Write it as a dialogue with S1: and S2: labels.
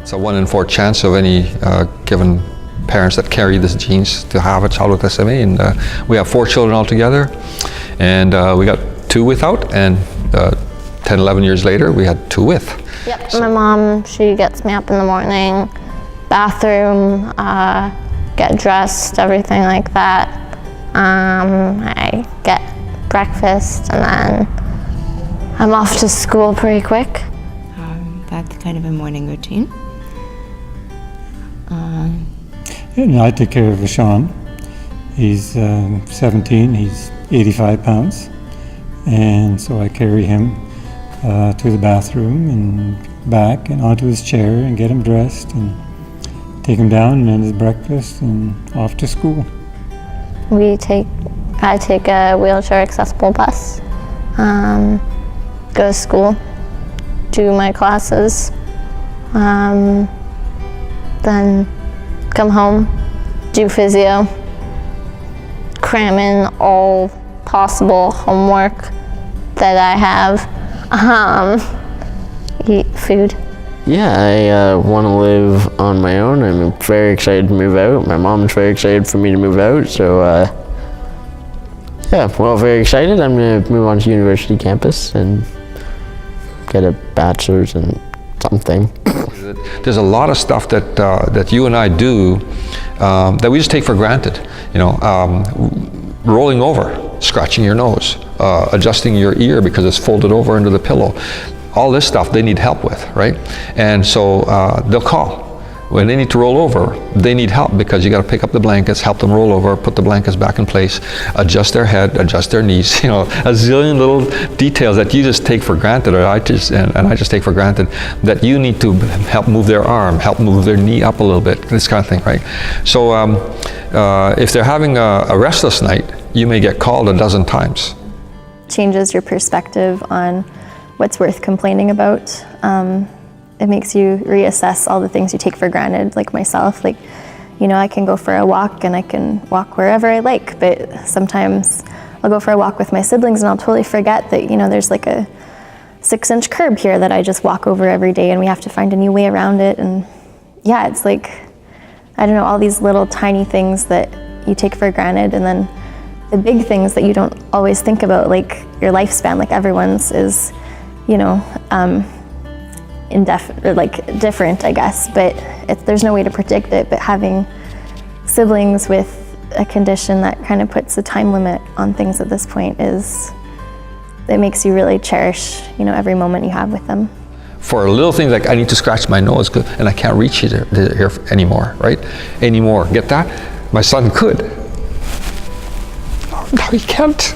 S1: It's a 1 in 4 chance of any given parents that carry this genes to have a child with SMA, and we have 4 children altogether, and we got 2 without, and 10, 11 years later we had 2 with.
S2: Yep. So my mom, she gets me up in the morning, bathroom, get dressed, everything like that. I get breakfast and then I'm off to school pretty quick.
S3: That's kind of a morning routine.
S4: And I take care of Sean. He's 17, he's 85 pounds. And so I carry him to the bathroom and back and onto his chair and get him dressed and take him down and then his breakfast and off to school.
S2: I take a wheelchair accessible bus, go to school, do my classes, then come home, do physio, cram in all possible homework that I have, eat food.
S5: Yeah, I want to live on my own. I'm very excited to move out. My mom's very excited for me to move out, so yeah, well, very excited. I'm going to move on to university campus and get a bachelor's in something.
S1: There's a lot of stuff that that you and I do that we just take for granted. You know, rolling over, scratching your nose, adjusting your ear because it's folded over into the pillow. All this stuff they need help with, right? And so they'll call. When they need to roll over, they need help because you got to pick up the blankets, help them roll over, put the blankets back in place, adjust their head, adjust their knees, you know, a zillion little details that you just take for granted, or I just take for granted, that you need to help move their arm, help move their knee up a little bit, this kind of thing, right? So if they're having a restless night, you may get called a dozen times.
S6: Changes your perspective on what's worth complaining about. It makes you reassess all the things you take for granted, like myself. Like, you know, I can go for a walk and I can walk wherever I like, but sometimes I'll go for a walk with my siblings and I'll totally forget that, you know, there's like a 6-inch curb here that I just walk over every day and we have to find a new way around it. And yeah, it's like, I don't know, all these little tiny things that you take for granted, and then the big things that you don't always think about, like your lifespan, like everyone's is, you know, different, I guess, but there's no way to predict it. But having siblings with a condition that kind of puts a time limit on things at this point it makes you really cherish, you know, every moment you have with them.
S1: For a little thing like I need to scratch my nose and I can't reach it here anymore, right? Anymore, get that? My son could. No, he can't.